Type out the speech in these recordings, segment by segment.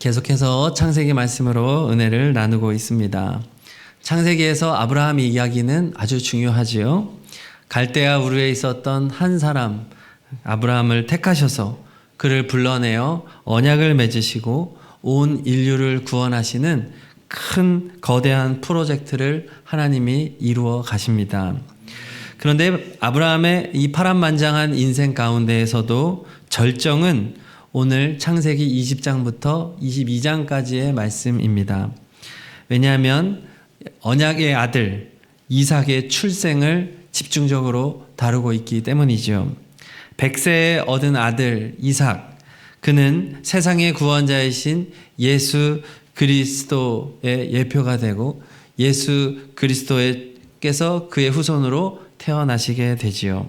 계속해서 창세기 말씀으로 은혜를 나누고 있습니다. 창세기에서 아브라함 이야기는 아주 중요하지요. 갈대아 우르에 있었던 한 사람 아브라함을 택하셔서 그를 불러내어 언약을 맺으시고 온 인류를 구원하시는 큰 거대한 프로젝트를 하나님이 이루어 가십니다. 그런데 아브라함의 이 파란만장한 인생 가운데에서도 절정은 오늘 창세기 20장부터 22장까지의 말씀입니다. 왜냐하면 언약의 아들 이삭의 출생을 집중적으로 다루고 있기 때문이죠. 100세에 얻은 아들 이삭, 그는 세상의 구원자이신 예수 그리스도의 예표가 되고 예수 그리스도께서 그의 후손으로 태어나시게 되지요.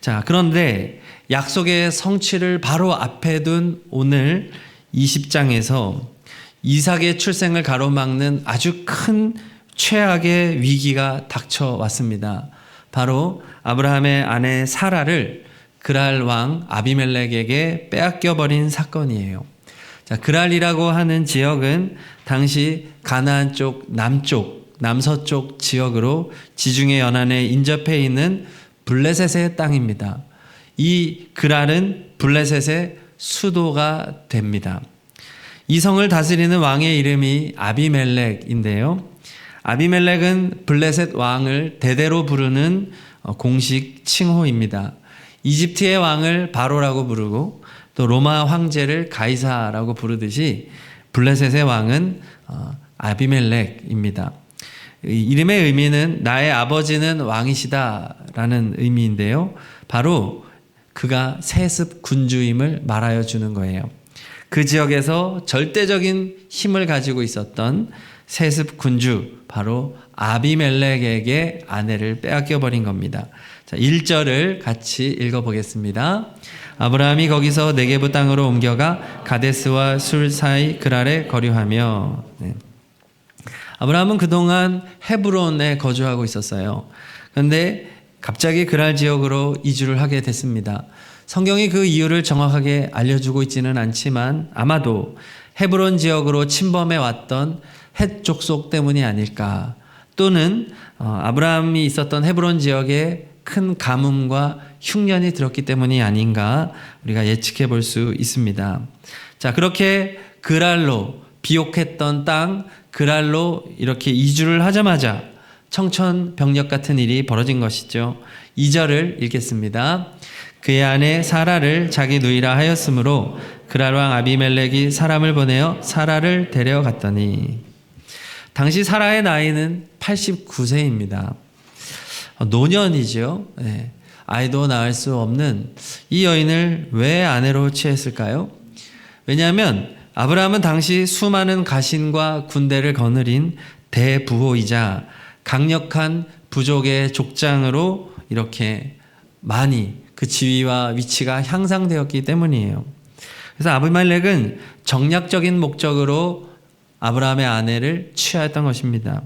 자, 그런데 약속의 성취를 바로 앞에 둔 오늘 20장에서 이삭의 출생을 가로막는 아주 큰 최악의 위기가 닥쳐왔습니다. 바로 아브라함의 아내 사라를 그랄 왕 아비멜렉에게 빼앗겨버린 사건이에요. 자, 그랄이라고 하는 지역은 당시 가나안 쪽 남서쪽 지역으로 지중해 연안에 인접해 있는 블레셋의 땅입니다. 이 그랄은 블레셋의 수도가 됩니다. 이 성을 다스리는 왕의 이름이 아비멜렉인데요. 아비멜렉은 블레셋 왕을 대대로 부르는 공식 칭호입니다. 이집트의 왕을 바로라고 부르고 또 로마 황제를 가이사라고 부르듯이 블레셋의 왕은 아비멜렉입니다. 이름의 의미는 나의 아버지는 왕이시다라는 의미인데요. 바로 그가 세습 군주임을 말하여 주는 거예요. 그 지역에서 절대적인 힘을 가지고 있었던 세습 군주 바로 아비멜렉에게 아내를 빼앗겨 버린 겁니다. 자, 1절을 같이 읽어보겠습니다. 아브라함이 거기서 네게부 땅으로 옮겨가 가데스와 술 사이 그랄에 거류하며. 아브라함은 그동안 헤브론에 거주하고 있었어요. 그런데 갑자기 그랄 지역으로 이주를 하게 됐습니다. 성경이 그 이유를 정확하게 알려주고 있지는 않지만 아마도 헤브론 지역으로 침범해 왔던 헷 족속 때문이 아닐까, 또는 아브라함이 있었던 헤브론 지역에 큰 가뭄과 흉년이 들었기 때문이 아닌가 우리가 예측해 볼 수 있습니다. 자, 그렇게 그랄로 비옥했던 땅 그랄로 이렇게 이주를 하자마자 청천벽력 같은 일이 벌어진 것이죠. 2절을 읽겠습니다. 그의 아내 사라를 자기 누이라 하였으므로 그랄 왕 아비멜렉이 사람을 보내어 사라를 데려갔더니, 당시 사라의 나이는 89세입니다. 노년이죠. 네. 아이도 낳을 수 없는 이 여인을 왜 아내로 취했을까요? 왜냐하면 아브라함은 당시 수많은 가신과 군대를 거느린 대부호이자 강력한 부족의 족장으로 이렇게 많이 그 지위와 위치가 향상되었기 때문이에요. 그래서 아비멜렉은 정략적인 목적으로 아브라함의 아내를 취하였던 것입니다.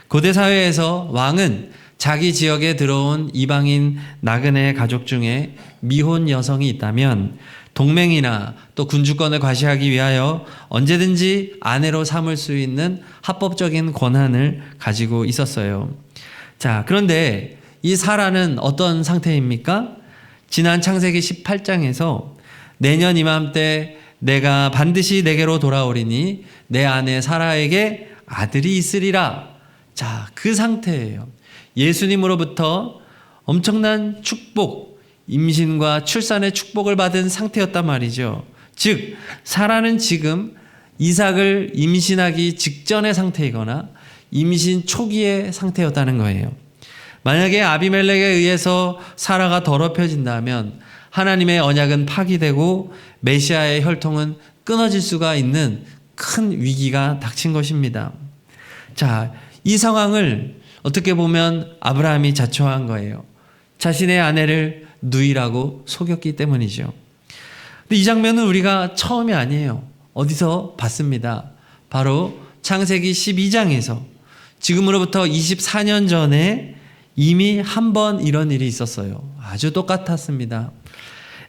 고대 사회에서 왕은 자기 지역에 들어온 이방인 나그네 가족 중에 미혼 여성이 있다면 동맹이나 또 군주권을 과시하기 위하여 언제든지 아내로 삼을 수 있는 합법적인 권한을 가지고 있었어요. 자, 그런데 이 사라는 어떤 상태입니까? 지난 창세기 18장에서 내년 이맘때 내가 반드시 내게로 돌아오리니 내 아내 사라에게 아들이 있으리라. 자, 그 상태예요. 예수님으로부터 엄청난 축복, 임신과 출산의 축복을 받은 상태였단 말이죠. 즉, 사라는 지금 이삭을 임신하기 직전의 상태이거나 임신 초기의 상태였다는 거예요. 만약에 아비멜렉에 의해서 사라가 더럽혀진다면 하나님의 언약은 파기되고 메시아의 혈통은 끊어질 수가 있는 큰 위기가 닥친 것입니다. 자, 이 상황을 어떻게 보면 아브라함이 자초한 거예요. 자신의 아내를 누이라고 속였기 때문이죠. 근데 이 장면은 우리가 처음이 아니에요. 어디서 봤습니다. 바로 창세기 12장에서 지금으로부터 24년 전에 이미 한 번 이런 일이 있었어요. 아주 똑같았습니다.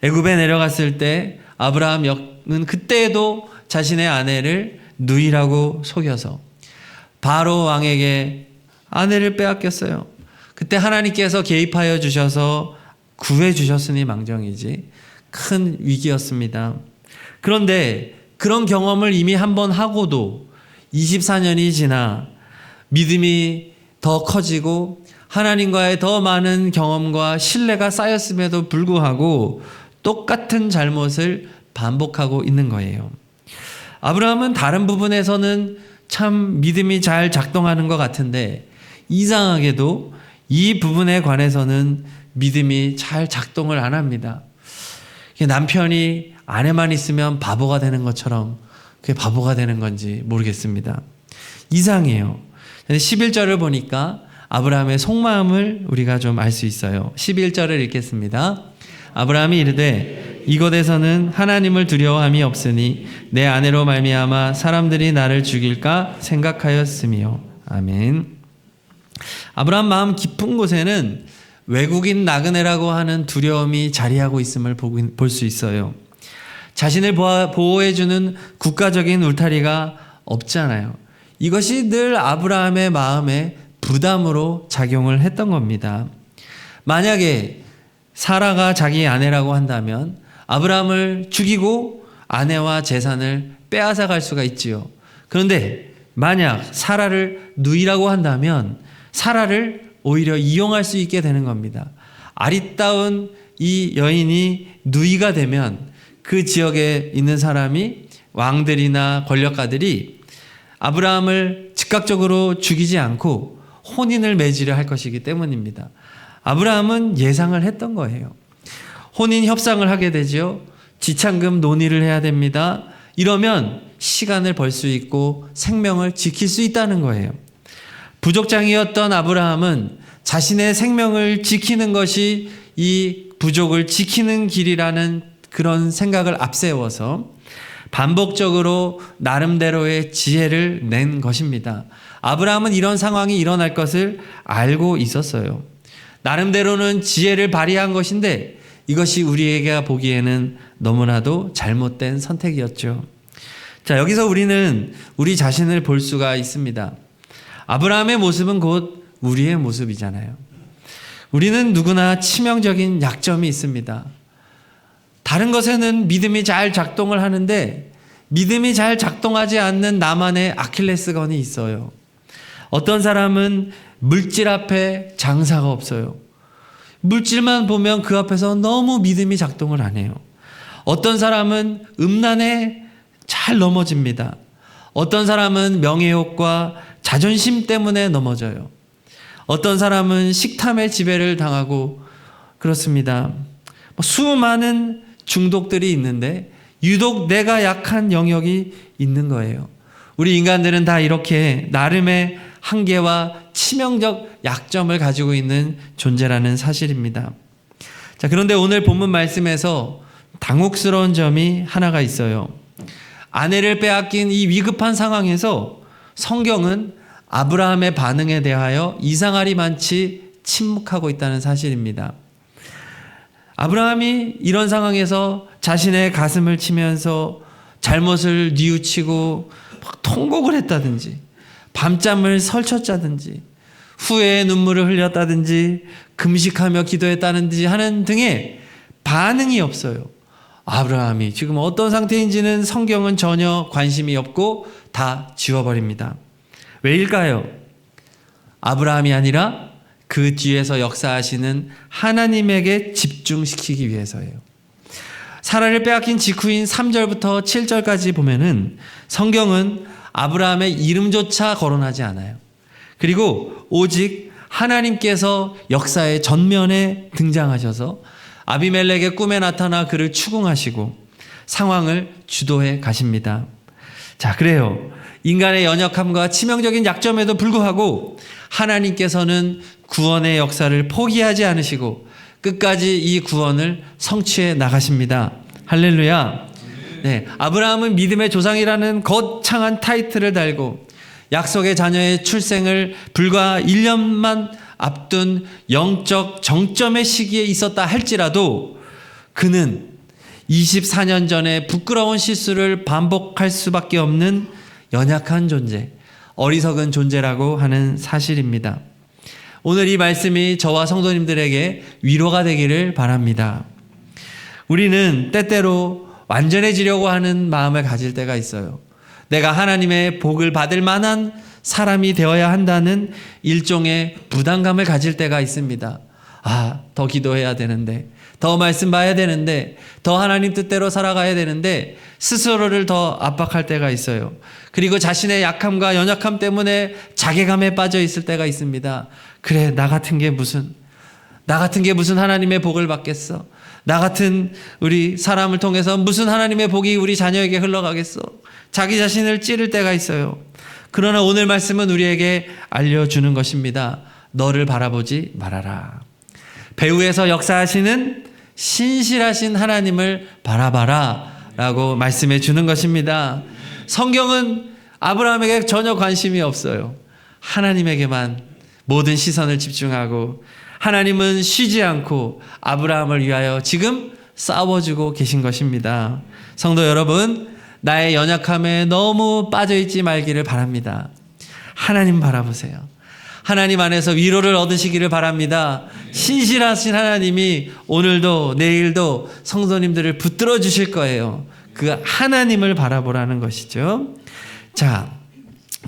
애굽에 내려갔을 때 아브라함은 그때에도 자신의 아내를 누이라고 속여서 바로 왕에게 아내를 빼앗겼어요. 그때 하나님께서 개입하여 주셔서 구해 주셨으니 망정이지 큰 위기였습니다. 그런데 그런 경험을 이미 한번 하고도 24년이 지나 믿음이 더 커지고 하나님과의 더 많은 경험과 신뢰가 쌓였음에도 불구하고 똑같은 잘못을 반복하고 있는 거예요. 아브라함은 다른 부분에서는 참 믿음이 잘 작동하는 것 같은데 이상하게도 이 부분에 관해서는 믿음이 잘 작동을 안 합니다. 남편이 아내만 있으면 바보가 되는 것처럼 그게 바보가 되는 건지 모르겠습니다. 이상해요. 11절을 보니까 아브라함의 속마음을 우리가 좀 알 수 있어요. 11절을 읽겠습니다. 아브라함이 이르되 이곳에서는 하나님을 두려워함이 없으니 내 아내로 말미암아 사람들이 나를 죽일까 생각하였으며. 아멘. 아브라함 마음 깊은 곳에는 외국인 나그네라고 하는 두려움이 자리하고 있음을 볼 수 있어요. 자신을 보호해주는 국가적인 울타리가 없잖아요. 이것이 늘 아브라함의 마음에 부담으로 작용을 했던 겁니다. 만약에 사라가 자기 아내라고 한다면 아브라함을 죽이고 아내와 재산을 빼앗아 갈 수가 있지요. 그런데 만약 사라를 누이라고 한다면 사라를 오히려 이용할 수 있게 되는 겁니다. 아리따운 이 여인이 누이가 되면 그 지역에 있는 사람이 왕들이나 권력가들이 아브라함을 즉각적으로 죽이지 않고 혼인을 맺으려 할 것이기 때문입니다. 아브라함은 예상을 했던 거예요. 혼인 협상을 하게 되죠. 지참금 논의를 해야 됩니다. 이러면 시간을 벌 수 있고 생명을 지킬 수 있다는 거예요. 부족장이었던 아브라함은 자신의 생명을 지키는 것이 이 부족을 지키는 길이라는 그런 생각을 앞세워서 반복적으로 나름대로의 지혜를 낸 것입니다. 아브라함은 이런 상황이 일어날 것을 알고 있었어요. 나름대로는 지혜를 발휘한 것인데 이것이 우리에게 보기에는 너무나도 잘못된 선택이었죠. 자, 여기서 우리는 우리 자신을 볼 수가 있습니다. 아브라함의 모습은 곧 우리의 모습이잖아요. 우리는 누구나 치명적인 약점이 있습니다. 다른 것에는 믿음이 잘 작동을 하는데 믿음이 잘 작동하지 않는 나만의 아킬레스건이 있어요. 어떤 사람은 물질 앞에 장사가 없어요. 물질만 보면 그 앞에서 너무 믿음이 작동을 안 해요. 어떤 사람은 음란에 잘 넘어집니다. 어떤 사람은 명예욕과 자존심 때문에 넘어져요. 어떤 사람은 식탐의 지배를 당하고 그렇습니다. 수많은 중독들이 있는데 유독 내가 약한 영역이 있는 거예요. 우리 인간들은 다 이렇게 나름의 한계와 치명적 약점을 가지고 있는 존재라는 사실입니다. 자, 그런데 오늘 본문 말씀에서 당혹스러운 점이 하나가 있어요. 아내를 빼앗긴 이 위급한 상황에서 성경은 아브라함의 반응에 대하여 이상하리만치 침묵하고 있다는 사실입니다. 아브라함이 이런 상황에서 자신의 가슴을 치면서 잘못을 뉘우치고 막 통곡을 했다든지 밤잠을 설쳤다든지 후회의 눈물을 흘렸다든지 금식하며 기도했다든지 하는 등의 반응이 없어요. 아브라함이 지금 어떤 상태인지는 성경은 전혀 관심이 없고 다 지워버립니다. 왜일까요? 아브라함이 아니라 그 뒤에서 역사하시는 하나님에게 집중시키기 위해서예요. 사라를 빼앗긴 직후인 3절부터 7절까지 보면은 성경은 아브라함의 이름조차 거론하지 않아요. 그리고 오직 하나님께서 역사의 전면에 등장하셔서 아비멜렉의 꿈에 나타나 그를 추궁하시고 상황을 주도해 가십니다. 자, 그래요. 인간의 연약함과 치명적인 약점에도 불구하고 하나님께서는 구원의 역사를 포기하지 않으시고 끝까지 이 구원을 성취해 나가십니다. 할렐루야. 네, 아브라함은 믿음의 조상이라는 거창한 타이틀을 달고 약속의 자녀의 출생을 불과 1년만 앞둔 영적 정점의 시기에 있었다 할지라도 그는 24년 전에 부끄러운 실수를 반복할 수밖에 없는 연약한 존재, 어리석은 존재라고 하는 사실입니다. 오늘 이 말씀이 저와 성도님들에게 위로가 되기를 바랍니다. 우리는 때때로 완전해지려고 하는 마음을 가질 때가 있어요. 내가 하나님의 복을 받을 만한 사람이 되어야 한다는 일종의 부담감을 가질 때가 있습니다. 더 기도해야 되는데, 더 말씀 봐야 되는데, 더 하나님 뜻대로 살아가야 되는데 스스로를 더 압박할 때가 있어요. 그리고 자신의 약함과 연약함 때문에 자괴감에 빠져 있을 때가 있습니다. 그래, 나 같은 게 무슨 하나님의 복을 받겠어? 나 같은 우리 사람을 통해서 무슨 하나님의 복이 우리 자녀에게 흘러가겠어? 자기 자신을 찌를 때가 있어요. 그러나 오늘 말씀은 우리에게 알려주는 것입니다. 너를 바라보지 말아라. 배후에서 역사하시는 신실하신 하나님을 바라봐라 라고 말씀해 주는 것입니다. 성경은 아브라함에게 전혀 관심이 없어요. 하나님에게만 모든 시선을 집중하고, 하나님은 쉬지 않고 아브라함을 위하여 지금 싸워주고 계신 것입니다. 성도 여러분, 나의 연약함에 너무 빠져있지 말기를 바랍니다. 하나님 바라보세요. 하나님 안에서 위로를 얻으시기를 바랍니다. 신실하신 하나님이 오늘도 내일도 성도님들을 붙들어 주실 거예요. 그 하나님을 바라보라는 것이죠. 자,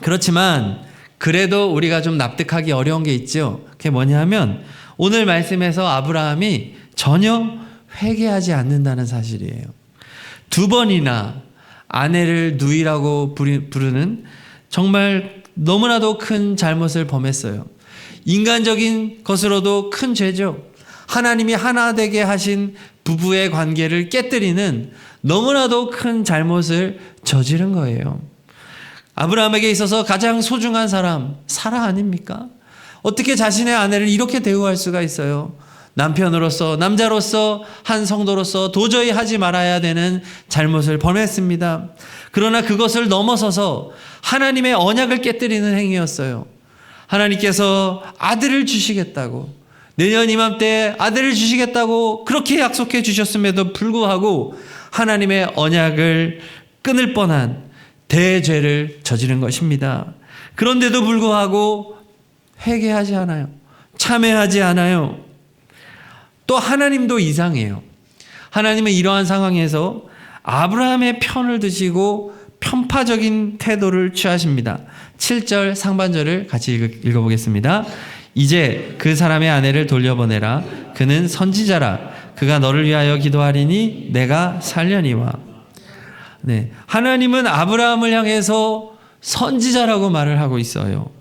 그렇지만 그래도 우리가 좀 납득하기 어려운 게 있죠. 그게 뭐냐면 오늘 말씀에서 아브라함이 전혀 회개하지 않는다는 사실이에요. 2번이나 아내를 누이라고 부르는 정말 너무나도 큰 잘못을 범했어요. 인간적인 것으로도 큰 죄죠. 하나님이 하나 되게 하신 부부의 관계를 깨뜨리는 너무나도 큰 잘못을 저지른 거예요. 아브라함에게 있어서 가장 소중한 사람, 사라 아닙니까? 어떻게 자신의 아내를 이렇게 대우할 수가 있어요? 남편으로서, 남자로서, 한 성도로서 도저히 하지 말아야 되는 잘못을 범했습니다. 그러나 그것을 넘어서서 하나님의 언약을 깨뜨리는 행위였어요. 하나님께서 아들을 주시겠다고, 내년 이맘때 아들을 주시겠다고 그렇게 약속해 주셨음에도 불구하고 하나님의 언약을 끊을 뻔한 대죄를 저지른 것입니다. 그런데도 불구하고 회개하지 않아요. 참회하지 않아요. 또 하나님도 이상해요. 하나님은 이러한 상황에서 아브라함의 편을 드시고 편파적인 태도를 취하십니다. 7절 상반절을 같이 읽어보겠습니다. 이제 그 사람의 아내를 돌려보내라. 그는 선지자라. 그가 너를 위하여 기도하리니 내가 살려니와. 네, 하나님은 아브라함을 향해서 선지자라고 말을 하고 있어요.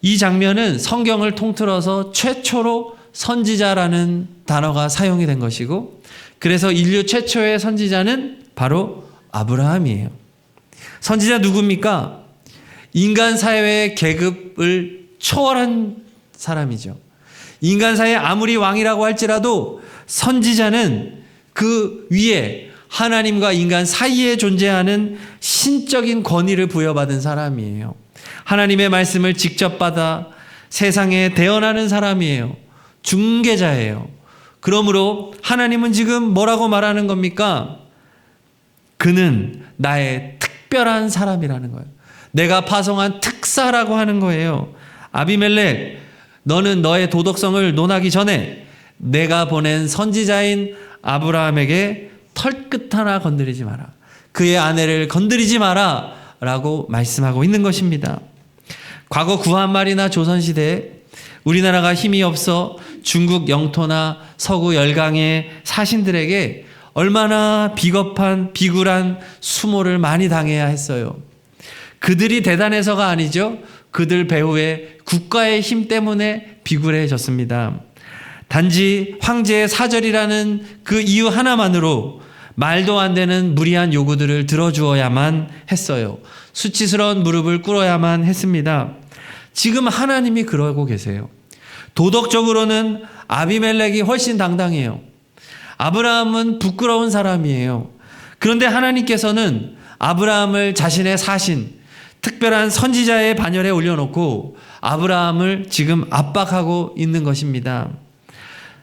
이 장면은 성경을 통틀어서 최초로 선지자라는 단어가 사용이 된 것이고, 그래서 인류 최초의 선지자는 바로 아브라함이에요. 선지자 누굽니까? 인간 사회의 계급을 초월한 사람이죠. 인간 사회 아무리 왕이라고 할지라도 선지자는 그 위에 하나님과 인간 사이에 존재하는 신적인 권위를 부여받은 사람이에요. 하나님의 말씀을 직접 받아 세상에 대언하는 사람이에요. 중개자예요. 그러므로 하나님은 지금 뭐라고 말하는 겁니까? 그는 나의 특별한 사람이라는 거예요. 내가 파송한 특사라고 하는 거예요. 아비멜렉, 너는 너의 도덕성을 논하기 전에 내가 보낸 선지자인 아브라함에게 털끝 하나 건드리지 마라. 그의 아내를 건드리지 마라 라고 말씀하고 있는 것입니다. 과거 구한말이나 조선시대에 우리나라가 힘이 없어 중국 영토나 서구 열강의 사신들에게 얼마나 비겁한 비굴한 수모를 많이 당해야 했어요. 그들이 대단해서가 아니죠. 그들 배후에 국가의 힘 때문에 비굴해졌습니다. 단지 황제의 사절이라는 그 이유 하나만으로 말도 안 되는 무리한 요구들을 들어주어야만 했어요. 수치스러운 무릎을 꿇어야만 했습니다. 지금 하나님이 그러고 계세요. 도덕적으로는 아비멜렉이 훨씬 당당해요. 아브라함은 부끄러운 사람이에요. 그런데 하나님께서는 아브라함을 자신의 사신, 특별한 선지자의 반열에 올려놓고 아브라함을 지금 압박하고 있는 것입니다.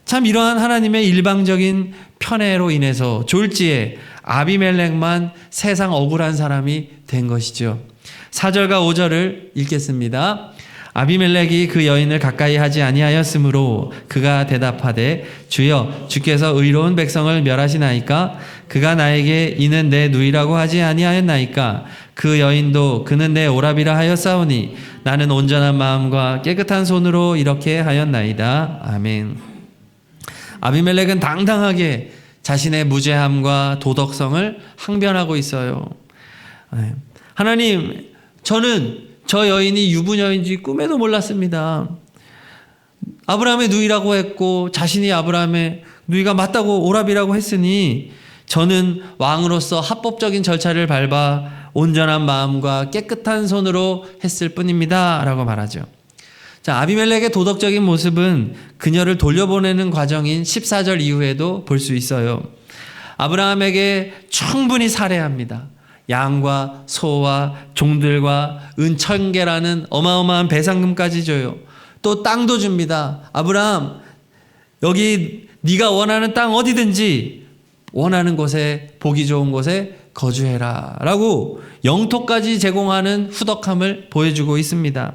참 이러한 하나님의 일방적인 편애로 인해서 졸지에 아비멜렉만 세상 억울한 사람이 된 것이죠. 4절과 5절을 읽겠습니다. 아비멜렉이 그 여인을 가까이 하지 아니하였으므로 그가 대답하되 주여 주께서 의로운 백성을 멸하시나이까? 그가 나에게 이는 내 누이라고 하지 아니하였나이까? 그 여인도 그는 내 오라비라 하였사오니 나는 온전한 마음과 깨끗한 손으로 이렇게 하였나이다. 아멘. 아비멜렉은 당당하게 자신의 무죄함과 도덕성을 항변하고 있어요. 하나님, 저는 저 여인이 유부녀인지 꿈에도 몰랐습니다. 아브라함의 누이라고 했고 자신이 아브라함의 누이가 맞다고 오라비라고 했으니 저는 왕으로서 합법적인 절차를 밟아 온전한 마음과 깨끗한 손으로 했을 뿐입니다. 라고 말하죠. 자, 아비멜렉의 도덕적인 모습은 그녀를 돌려보내는 과정인 14절 이후에도 볼 수 있어요. 아브라함에게 충분히 살해합니다. 양과 소와 종들과 은 1000개라는 어마어마한 배상금까지 줘요. 또 땅도 줍니다. 아브라함, 여기 네가 원하는 땅 어디든지 원하는 곳에, 보기 좋은 곳에 거주해라 라고 영토까지 제공하는 후덕함을 보여주고 있습니다.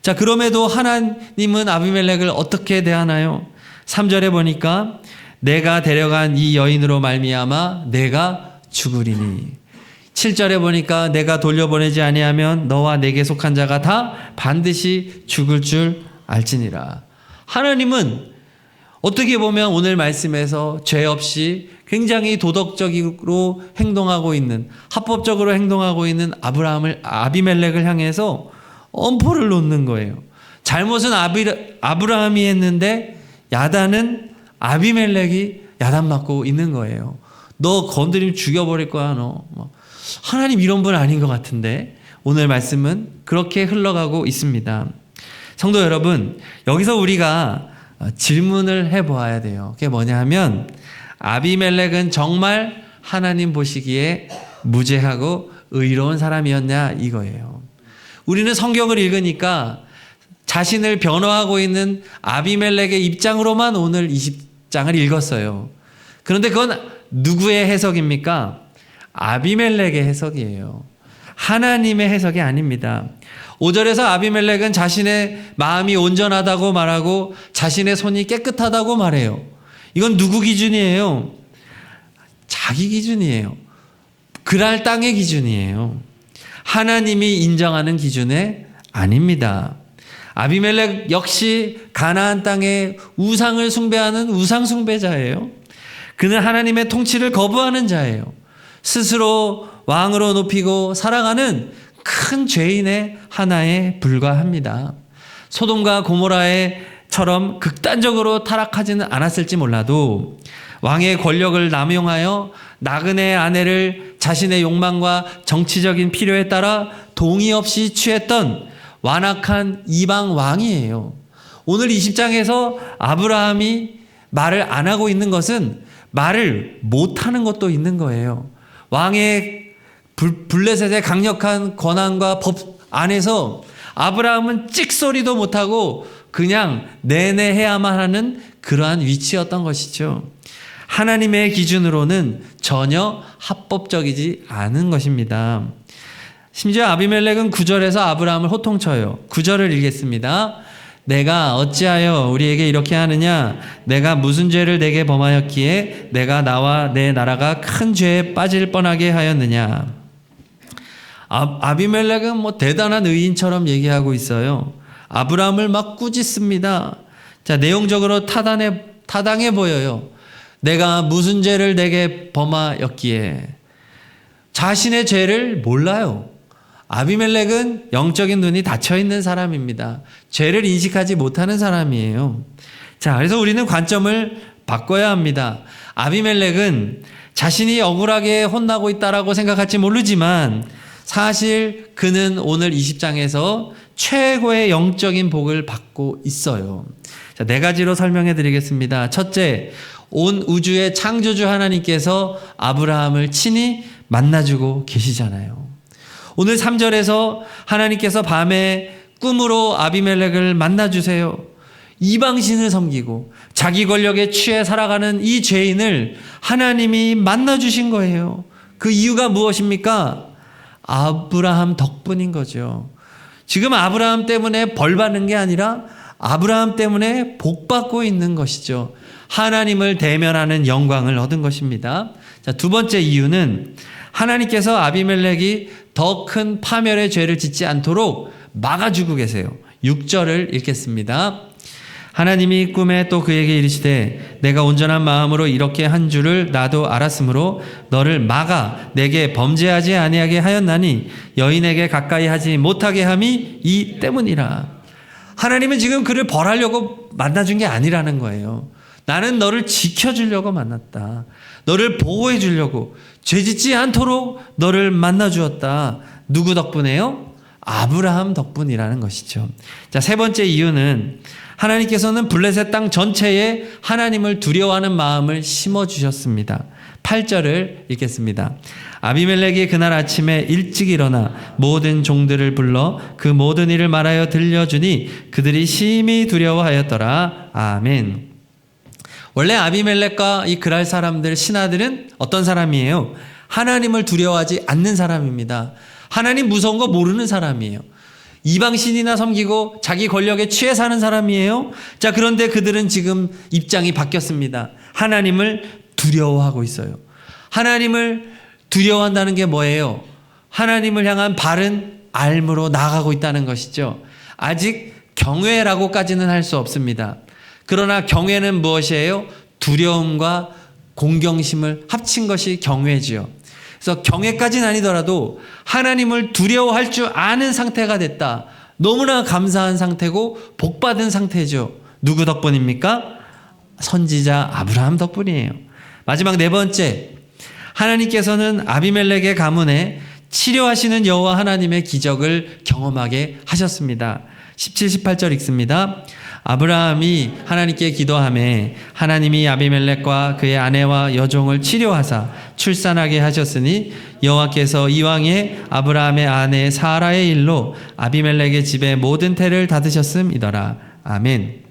자, 그럼에도 하나님은 아비멜렉을 어떻게 대하나요? 3절에 보니까 내가 데려간 이 여인으로 말미암아 내가 죽으리니. 7절에 보니까 내가 돌려보내지 아니하면 너와 내게 속한 자가 다 반드시 죽을 줄 알지니라. 하나님은 어떻게 보면 오늘 말씀에서 죄 없이 굉장히 도덕적으로 행동하고 있는, 합법적으로 행동하고 있는 아비멜렉을 향해서 엄포를 놓는 거예요. 잘못은 아브라함이 했는데 야단은 아비멜렉이 야단 맞고 있는 거예요. 너 건드리면 죽여버릴 거야, 너. 하나님 이런 분 아닌 것 같은데 오늘 말씀은 그렇게 흘러가고 있습니다. 성도 여러분, 여기서 우리가 질문을 해보아야 돼요. 그게 뭐냐 하면 아비멜렉은 정말 하나님 보시기에 무죄하고 의로운 사람이었냐 이거예요. 우리는 성경을 읽으니까 자신을 변호하고 있는 아비멜렉의 입장으로만 오늘 20장을 읽었어요. 그런데 그건 누구의 해석입니까? 아비멜렉의 해석이에요. 하나님의 해석이 아닙니다. 5절에서 아비멜렉은 자신의 마음이 온전하다고 말하고 자신의 손이 깨끗하다고 말해요. 이건 누구 기준이에요? 자기 기준이에요. 그랄 땅의 기준이에요. 하나님이 인정하는 기준에 아닙니다. 아비멜렉 역시 가나안 땅의 우상을 숭배하는 우상 숭배자예요. 그는 하나님의 통치를 거부하는 자예요. 스스로 왕으로 높이고 살아가는 큰 죄인의 하나에 불과합니다. 소돔과 고모라처럼 극단적으로 타락하지는 않았을지 몰라도 왕의 권력을 남용하여 나그네 아내를 자신의 욕망과 정치적인 필요에 따라 동의 없이 취했던 완악한 이방 왕이에요. 오늘 20장에서 아브라함이 말을 안 하고 있는 것은 말을 못하는 것도 있는 거예요. 왕의 블레셋의 강력한 권한과 법 안에서 아브라함은 찍소리도 못하고 그냥 내내해야만 하는 그러한 위치였던 것이죠. 하나님의 기준으로는 전혀 합법적이지 않은 것입니다. 심지어 아비멜렉은 9절에서 아브라함을 호통쳐요. 9절을 읽겠습니다. 내가 어찌하여 우리에게 이렇게 하느냐? 내가 무슨 죄를 내게 범하였기에 내가 나와 내 나라가 큰 죄에 빠질 뻔하게 하였느냐? 아비멜렉은 대단한 의인처럼 얘기하고 있어요. 아브라함을 막 꾸짖습니다. 자, 내용적으로 타당해 보여요. 내가 무슨 죄를 내게 범하였기에. 자신의 죄를 몰라요. 아비멜렉은 영적인 눈이 닫혀 있는 사람입니다. 죄를 인식하지 못하는 사람이에요. 자, 그래서 우리는 관점을 바꿔야 합니다. 아비멜렉은 자신이 억울하게 혼나고 있다라고 생각할지 모르지만 사실 그는 오늘 20장에서 최고의 영적인 복을 받고 있어요. 자, 4가지로 설명해 드리겠습니다. 첫째, 온 우주의 창조주 하나님께서 아브라함을 친히 만나주고 계시잖아요. 오늘 3절에서 하나님께서 밤에 꿈으로 아비멜렉을 만나주세요. 이방신을 섬기고 자기 권력에 취해 살아가는 이 죄인을 하나님이 만나주신 거예요. 그 이유가 무엇입니까? 아브라함 덕분인 거죠. 지금 아브라함 때문에 벌 받는 게 아니라 아브라함 때문에 복 받고 있는 것이죠. 하나님을 대면하는 영광을 얻은 것입니다. 자, 두 번째 이유는 하나님께서 아비멜렉이 더 큰 파멸의 죄를 짓지 않도록 막아주고 계세요. 6절을 읽겠습니다. 하나님이 꿈에 또 그에게 이르시되 내가 온전한 마음으로 이렇게 한 줄을 나도 알았으므로 너를 막아 내게 범죄하지 아니하게 하였나니 여인에게 가까이 하지 못하게 함이 이 때문이라. 하나님은 지금 그를 벌하려고 만나준 게 아니라는 거예요. 나는 너를 지켜주려고 만났다. 너를 보호해 주려고 죄짓지 않도록 너를 만나주었다. 누구 덕분에요? 아브라함 덕분이라는 것이죠. 자, 세 번째 이유는 하나님께서는 블레셋 땅 전체에 하나님을 두려워하는 마음을 심어주셨습니다. 8절을 읽겠습니다. 아비멜렉이 그날 아침에 일찍 일어나 모든 종들을 불러 그 모든 일을 말하여 들려주니 그들이 심히 두려워하였더라. 아멘. 원래 아비멜렉과 이 그랄 사람들, 신하들은 어떤 사람이에요? 하나님을 두려워하지 않는 사람입니다. 하나님 무서운 거 모르는 사람이에요. 이방신이나 섬기고 자기 권력에 취해 사는 사람이에요. 자, 그런데 그들은 지금 입장이 바뀌었습니다. 하나님을 두려워하고 있어요. 하나님을 두려워한다는 게 뭐예요? 하나님을 향한 바른 알므로 나아가고 있다는 것이죠. 아직 경외라고까지는 할 수 없습니다. 그러나 경외는 무엇이에요? 두려움과 공경심을 합친 것이 경외지요. 그래서 경외까지는 아니더라도 하나님을 두려워할 줄 아는 상태가 됐다. 너무나 감사한 상태고 복받은 상태죠. 누구 덕분입니까? 선지자 아브라함 덕분이에요. 마지막 네 번째, 하나님께서는 아비멜렉의 가문에 치료하시는 여호와 하나님의 기적을 경험하게 하셨습니다. 17, 18절 읽습니다. 아브라함이 하나님께 기도하매 하나님이 아비멜렉과 그의 아내와 여종을 치료하사 출산하게 하셨으니 여호와께서 이왕에 아브라함의 아내 사라의 일로 아비멜렉의 집에 모든 태를 닫으셨음이더라. 아멘.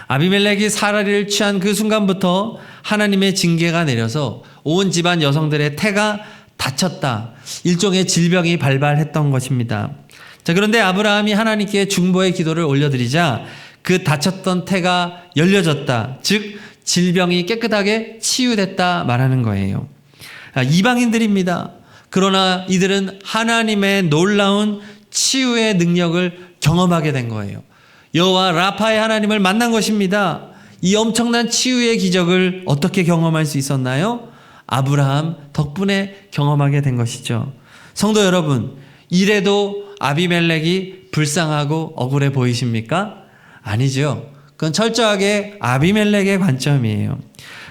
아비멜렉이 사라를 취한 그 순간부터 하나님의 징계가 내려서 온 집안 여성들의 태가 닫혔다. 일종의 질병이 발발했던 것입니다. 자, 그런데 아브라함이 하나님께 중보의 기도를 올려드리자 그 닫혔던 태가 열려졌다. 즉 질병이 깨끗하게 치유됐다 말하는 거예요. 이방인들입니다. 그러나 이들은 하나님의 놀라운 치유의 능력을 경험하게 된 거예요. 여호와 라파의 하나님을 만난 것입니다. 이 엄청난 치유의 기적을 어떻게 경험할 수 있었나요? 아브라함 덕분에 경험하게 된 것이죠. 성도 여러분, 이래도 아비멜렉이 불쌍하고 억울해 보이십니까? 아니죠. 그건 철저하게 아비멜렉의 관점이에요.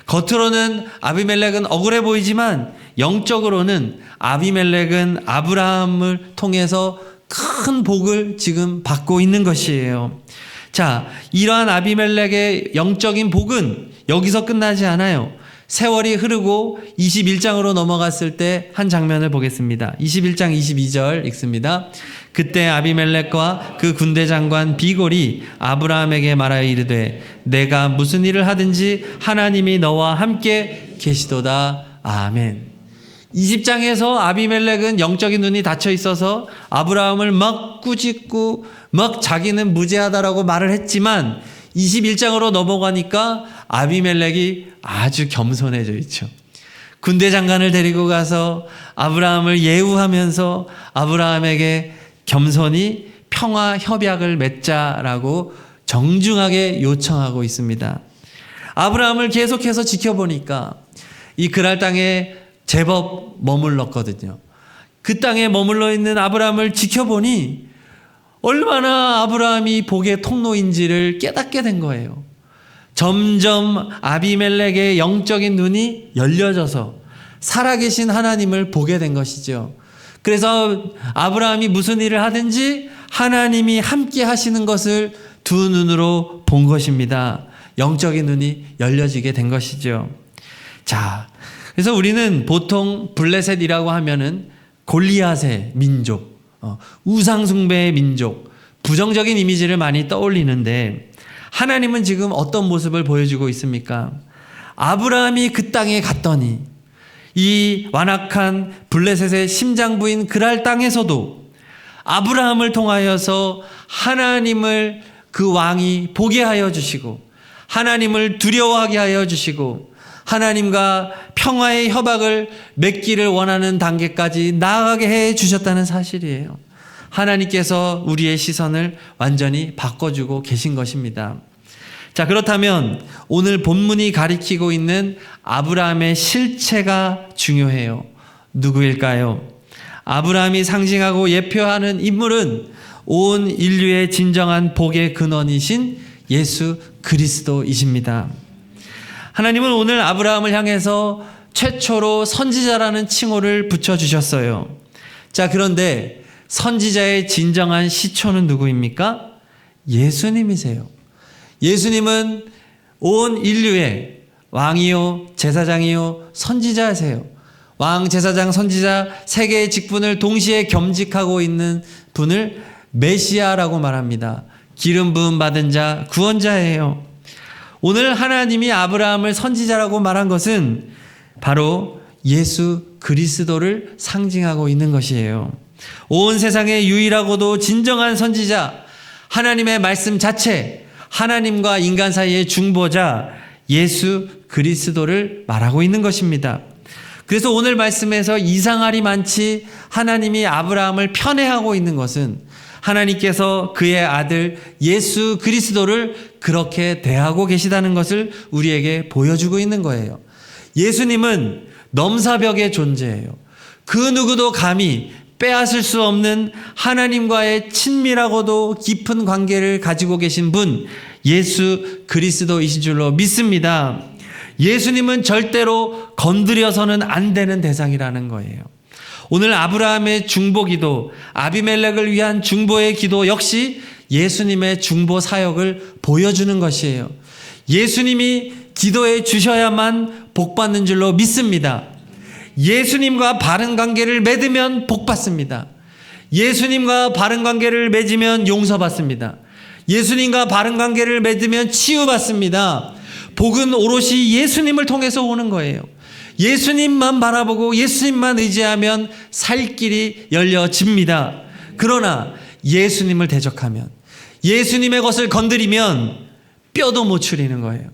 겉으로는 아비멜렉은 억울해 보이지만 영적으로는 아비멜렉은 아브라함을 통해서 큰 복을 지금 받고 있는 것이에요. 자, 이러한 아비멜렉의 영적인 복은 여기서 끝나지 않아요. 세월이 흐르고 21장으로 넘어갔을 때 한 장면을 보겠습니다. 21장 22절 읽습니다. 그때 아비멜렉과 그 군대 장관 비골이 아브라함에게 말하여 이르되 내가 무슨 일을 하든지 하나님이 너와 함께 계시도다. 아멘. 20장에서 아비멜렉은 영적인 눈이 닫혀 있어서 아브라함을 막 꾸짖고 막 자기는 무죄하다라고 말을 했지만 21장으로 넘어가니까 아비멜렉이 아주 겸손해져 있죠. 군대 장관을 데리고 가서 아브라함을 예우하면서 아브라함에게 겸손히 평화 협약을 맺자라고 정중하게 요청하고 있습니다. 아브라함을 계속해서 지켜보니까 이 그랄 땅에 제법 머물렀거든요. 그 땅에 머물러 있는 아브라함을 지켜보니 얼마나 아브라함이 복의 통로인지를 깨닫게 된 거예요. 점점 아비멜렉의 영적인 눈이 열려져서 살아계신 하나님을 보게 된 것이죠. 그래서 아브라함이 무슨 일을 하든지 하나님이 함께 하시는 것을 두 눈으로 본 것입니다. 영적인 눈이 열려지게 된 것이죠. 자, 그래서 우리는 보통 블레셋이라고 하면은 골리앗의 민족, 우상숭배의 민족, 부정적인 이미지를 많이 떠올리는데 하나님은 지금 어떤 모습을 보여주고 있습니까? 아브라함이 그 땅에 갔더니 이 완악한 블레셋의 심장부인 그랄 땅에서도 아브라함을 통하여서 하나님을 그 왕이 보게 하여 주시고 하나님을 두려워하게 하여 주시고 하나님과 평화의 협약을 맺기를 원하는 단계까지 나아가게 해 주셨다는 사실이에요. 하나님께서 우리의 시선을 완전히 바꿔주고 계신 것입니다. 자, 그렇다면 오늘 본문이 가리키고 있는 아브라함의 실체가 중요해요. 누구일까요? 아브라함이 상징하고 예표하는 인물은 온 인류의 진정한 복의 근원이신 예수 그리스도이십니다. 하나님은 오늘 아브라함을 향해서 최초로 선지자라는 칭호를 붙여주셨어요. 자, 그런데 선지자의 진정한 시초는 누구입니까? 예수님이세요. 예수님은 온 인류의 왕이요, 제사장이요, 선지자세요. 왕, 제사장, 선지자 세 개의 직분을 동시에 겸직하고 있는 분을 메시아라고 말합니다. 기름 부음 받은 자, 구원자예요. 오늘 하나님이 아브라함을 선지자라고 말한 것은 바로 예수 그리스도를 상징하고 있는 것이에요. 온 세상의 유일하고도 진정한 선지자, 하나님의 말씀 자체, 하나님과 인간 사이의 중보자 예수 그리스도를 말하고 있는 것입니다. 그래서 오늘 말씀에서 이상할이 많지 하나님이 아브라함을 편애하고 있는 것은 하나님께서 그의 아들 예수 그리스도를 그렇게 대하고 계시다는 것을 우리에게 보여주고 있는 거예요. 예수님은 넘사벽의 존재예요. 그 누구도 감히 빼앗을 수 없는 하나님과의 친밀하고도 깊은 관계를 가지고 계신 분 예수 그리스도이신 줄로 믿습니다. 예수님은 절대로 건드려서는 안 되는 대상이라는 거예요. 오늘 아브라함의 중보기도, 아비멜렉을 위한 중보의 기도 역시 예수님의 중보 사역을 보여주는 것이에요. 예수님이 기도해 주셔야만 복받는 줄로 믿습니다. 예수님과 바른 관계를 맺으면 복받습니다. 예수님과 바른 관계를 맺으면 용서받습니다. 예수님과 바른 관계를 맺으면 치유받습니다. 복은 오롯이 예수님을 통해서 오는 거예요. 예수님만 바라보고 예수님만 의지하면 살 길이 열려집니다. 그러나 예수님을 대적하면, 예수님의 것을 건드리면 뼈도 못 추리는 거예요.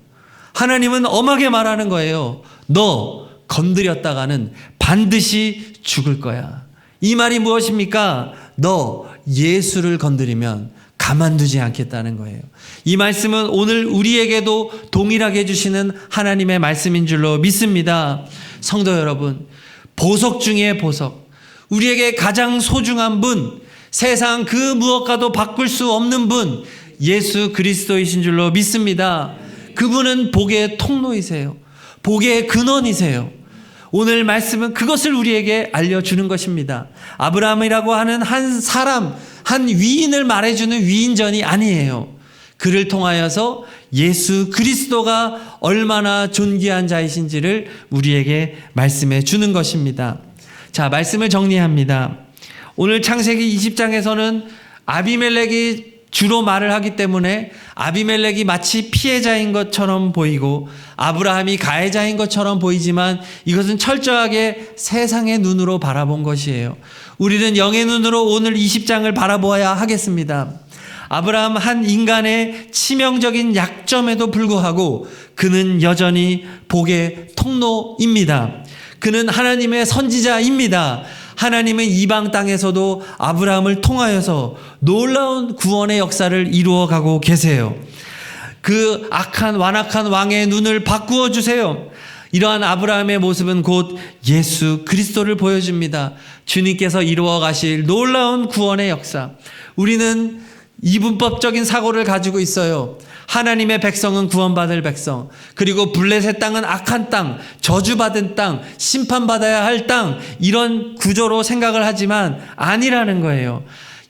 하나님은 엄하게 말하는 거예요. 너 건드렸다가는 반드시 죽을 거야. 이 말이 무엇입니까? 너 예수를 건드리면 가만두지 않겠다는 거예요. 이 말씀은 오늘 우리에게도 동일하게 해주시는 하나님의 말씀인 줄로 믿습니다. 성도 여러분, 보석 중에 보석, 우리에게 가장 소중한 분, 세상 그 무엇과도 바꿀 수 없는 분, 예수 그리스도이신 줄로 믿습니다. 그분은 복의 통로이세요. 복의 근원이세요. 오늘 말씀은 그것을 우리에게 알려주는 것입니다. 아브라함이라고 하는 한 사람, 한 위인을 말해주는 위인전이 아니에요. 그를 통하여서 예수 그리스도가 얼마나 존귀한 자이신지를 우리에게 말씀해 주는 것입니다. 자, 말씀을 정리합니다. 오늘 창세기 20장에서는 아비멜렉이 주로 말을 하기 때문에 아비멜렉이 마치 피해자인 것처럼 보이고 아브라함이 가해자인 것처럼 보이지만 이것은 철저하게 세상의 눈으로 바라본 것이에요. 우리는 영의 눈으로 오늘 20장을 바라보아야 하겠습니다. 아브라함 한 인간의 치명적인 약점에도 불구하고 그는 여전히 복의 통로입니다. 그는 하나님의 선지자입니다. 하나님은 이방 땅에서도 아브라함을 통하여서 놀라운 구원의 역사를 이루어가고 계세요. 그 악한 완악한 왕의 눈을 바꾸어 주세요. 이러한 아브라함의 모습은 곧 예수 그리스도를 보여줍니다. 주님께서 이루어 가실 놀라운 구원의 역사. 우리는 이분법적인 사고를 가지고 있어요. 하나님의 백성은 구원받을 백성, 그리고 블레셋 땅은 악한 땅, 저주받은 땅, 심판받아야 할 땅, 이런 구조로 생각을 하지만 아니라는 거예요.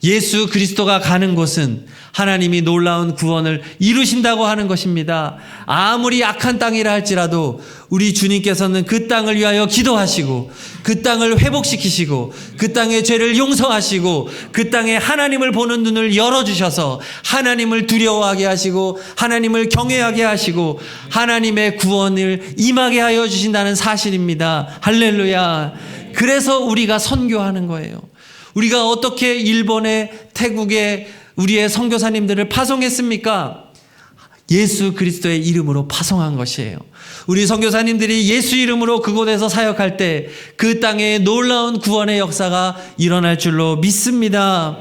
예수 그리스도가 가는 곳은 하나님이 놀라운 구원을 이루신다고 하는 것입니다. 아무리 악한 땅이라 할지라도 우리 주님께서는 그 땅을 위하여 기도하시고 그 땅을 회복시키시고 그 땅의 죄를 용서하시고 그 땅에 하나님을 보는 눈을 열어주셔서 하나님을 두려워하게 하시고 하나님을 경외하게 하시고 하나님의 구원을 임하게 하여 주신다는 사실입니다. 할렐루야. 그래서 우리가 선교하는 거예요. 우리가 어떻게 일본에, 태국에 우리의 선교사님들을 파송했습니까? 예수 그리스도의 이름으로 파송한 것이에요. 우리 선교사님들이 예수 이름으로 그곳에서 사역할 때 그 땅에 놀라운 구원의 역사가 일어날 줄로 믿습니다.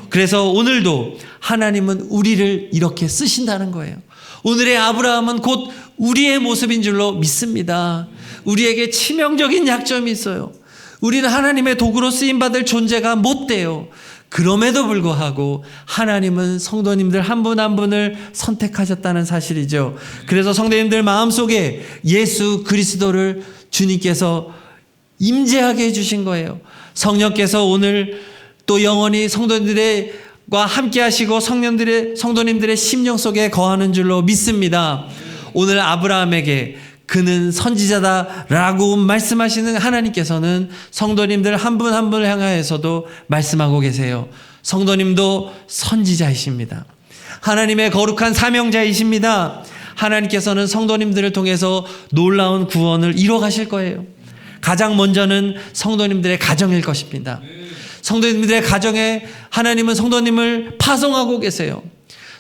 그래서 오늘도 하나님은 우리를 이렇게 쓰신다는 거예요. 오늘의 아브라함은 곧 우리의 모습인 줄로 믿습니다. 우리에게 치명적인 약점이 있어요. 우리는 하나님의 도구로 쓰임받을 존재가 못 돼요. 그럼에도 불구하고 하나님은 성도님들 한 분 한 분을 선택하셨다는 사실이죠. 그래서 성도님들 마음속에 예수 그리스도를 주님께서 임재하게 해주신 거예요. 성령께서 오늘 또 영원히 성도님들과 함께 하시고 성도님들의 심령 속에 거하는 줄로 믿습니다. 오늘 아브라함에게 그는 선지자다라고 말씀하시는 하나님께서는 성도님들 한 분 한 분을 향하여서도 말씀하고 계세요. 성도님도 선지자이십니다. 하나님의 거룩한 사명자이십니다. 하나님께서는 성도님들을 통해서 놀라운 구원을 이뤄 가실 거예요. 가장 먼저는 성도님들의 가정일 것입니다. 성도님들의 가정에 하나님은 성도님을 파송하고 계세요.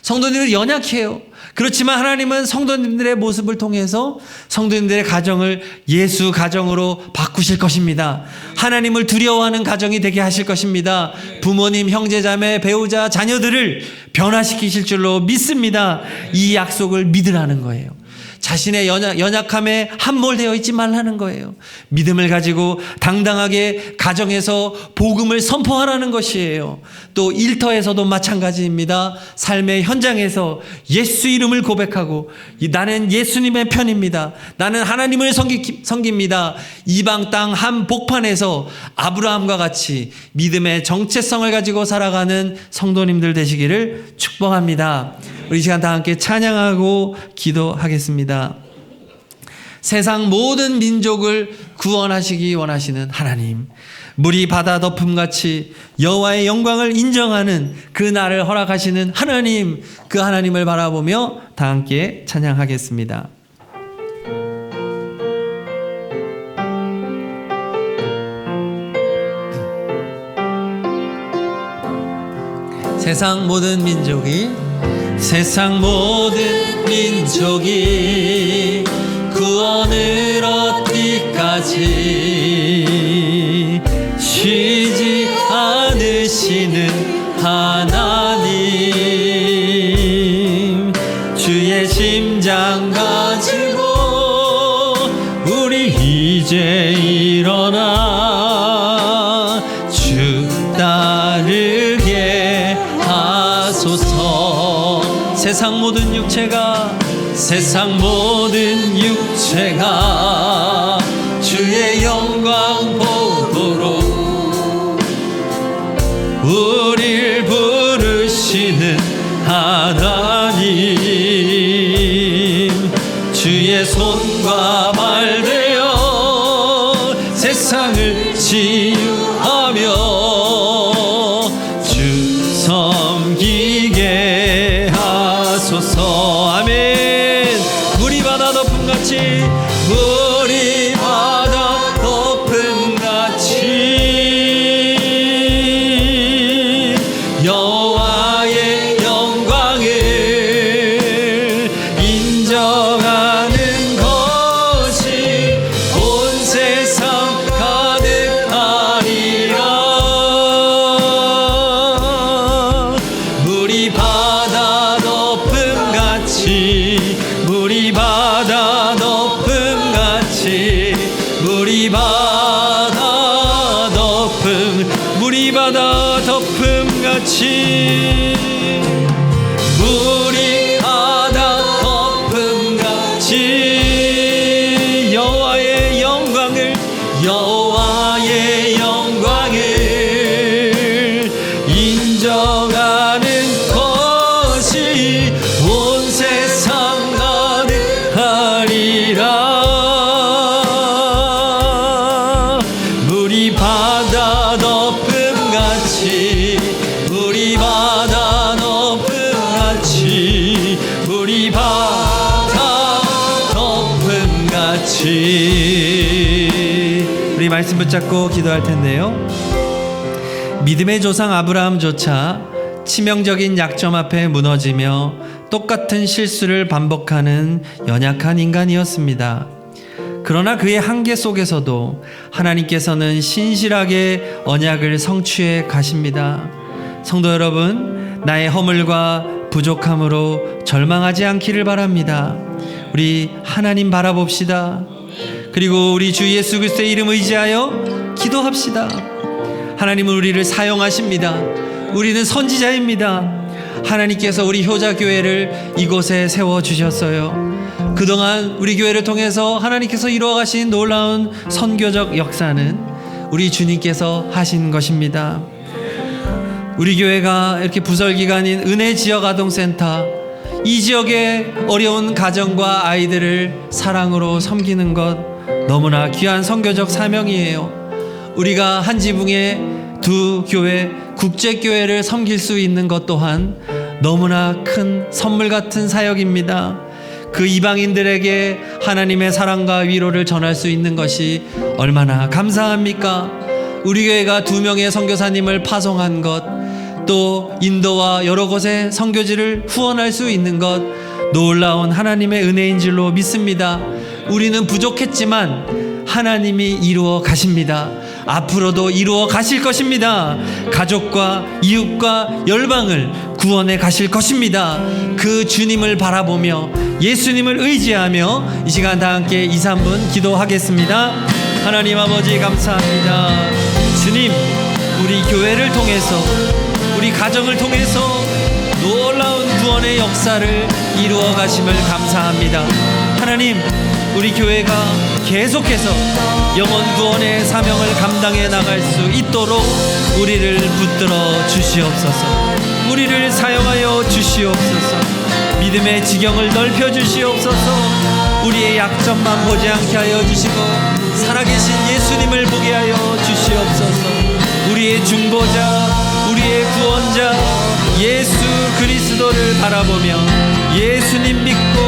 성도님은 연약해요. 그렇지만 하나님은 성도님들의 모습을 통해서 성도님들의 가정을 예수 가정으로 바꾸실 것입니다. 하나님을 두려워하는 가정이 되게 하실 것입니다. 부모님, 형제자매, 배우자, 자녀들을 변화시키실 줄로 믿습니다. 이 약속을 믿으라는 거예요. 자신의 연약함에 함몰되어 있지 말라는 거예요. 믿음을 가지고 당당하게 가정에서 복음을 선포하라는 것이에요. 또 일터에서도 마찬가지입니다. 삶의 현장에서 예수 이름을 고백하고 나는 예수님의 편입니다. 나는 하나님을 섬깁니다. 이방 땅 한 복판에서 아브라함과 같이 믿음의 정체성을 가지고 살아가는 성도님들 되시기를 축복합니다. 우리 시간 다 함께 찬양하고 기도하겠습니다. 세상 모든 민족을 구원하시기 원하시는 하나님, 물이 바다 덮음같이 여호와의 영광을 인정하는 그 날을 허락하시는 하나님, 그 하나님을 바라보며 다 함께 찬양하겠습니다. 세상 모든 민족이 구원을 얻기까지 쉬지 않으시는 하나님, 주의 심장 가지고 우리 이제 일어나 주 따르게 하소서. 세상 모든 육체가 주의 영광 보도록 우릴 부르시는 하나님, 주의 손과 발 되어 세상을 치유하며 주 섬기게 하소서. 아멘. 물이 바다 덮음같이 여호와의 영광을 인정하는 것이 온 세상 가득하리라. 물이 바다 덮음같이 물이 바다 덮음같이 물이 바다 덮음같이 물이 바다 덮음같이 여호와의 영광을 인정 말씀 붙잡고 기도할 텐데요. 믿음의 조상 아브라함조차 치명적인 약점 앞에 무너지며 똑같은 실수를 반복하는 연약한 인간이었습니다. 그러나 그의 한계 속에서도 하나님께서는 신실하게 언약을 성취해 가십니다. 성도 여러분, 나의 허물과 부족함으로 절망하지 않기를 바랍니다. 우리 하나님 바라봅시다. 그리고 우리 주 예수 그리스도의 이름 의지하여 기도합시다. 하나님은 우리를 사용하십니다. 우리는 선지자입니다. 하나님께서 우리 효자교회를 이곳에 세워주셨어요. 그동안 우리 교회를 통해서 하나님께서 이루어가신 놀라운 선교적 역사는 우리 주님께서 하신 것입니다. 우리 교회가 이렇게 부설기관인 은혜지역아동센터, 이 지역의 어려운 가정과 아이들을 사랑으로 섬기는 것 너무나 귀한 선교적 사명이에요. 우리가 한 지붕에 두 교회, 국제교회를 섬길 수 있는 것 또한 너무나 큰 선물 같은 사역입니다. 그 이방인들에게 하나님의 사랑과 위로를 전할 수 있는 것이 얼마나 감사합니까? 우리 교회가 2명의 선교사님을 파송한 것, 또 인도와 여러 곳의 선교지를 후원할 수 있는 것, 놀라운 하나님의 은혜인 줄로 믿습니다. 우리는 부족했지만 하나님이 이루어 가십니다. 앞으로도 이루어 가실 것입니다. 가족과 이웃과 열방을 구원해 가실 것입니다. 그 주님을 바라보며 예수님을 의지하며 이 시간 다 함께 2, 3분 기도하겠습니다. 하나님 아버지 감사합니다. 주님, 우리 교회를 통해서, 우리 가정을 통해서 놀라운 구원의 역사를 이루어 가심을 감사합니다. 하나님, 우리 교회가 계속해서 영혼 구원의 사명을 감당해 나갈 수 있도록 우리를 붙들어 주시옵소서. 우리를 사용하여 주시옵소서. 믿음의 지경을 넓혀 주시옵소서. 우리의 약점만 보지 않게 하여 주시고 살아계신 예수님을 보게 하여 주시옵소서. 우리의 중보자, 우리의 구원자 예수 그리스도를 바라보며 예수님 믿고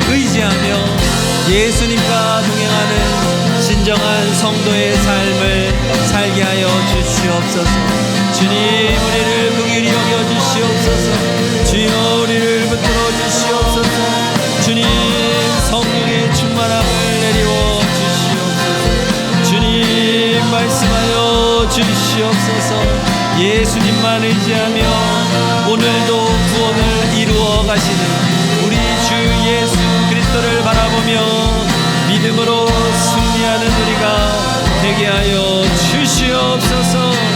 의지하며 예수님과 동행하는 진정한 성도의 삶을 살게 하여 주시옵소서. 주님, 우리를 긍휼히 여겨 주시옵소서. 주여, 우리를 붙들어 주시옵소서. 주님, 성령의 충만함을 내리워 주시옵소서. 주님, 말씀하여 주시옵소서. 예수님만 의지하며 오늘도 구원을 이루어 가시는 우리 주 예수 그리스도를 바라보며 믿음으로 승리하는 우리가 되게 하여 주시옵소서.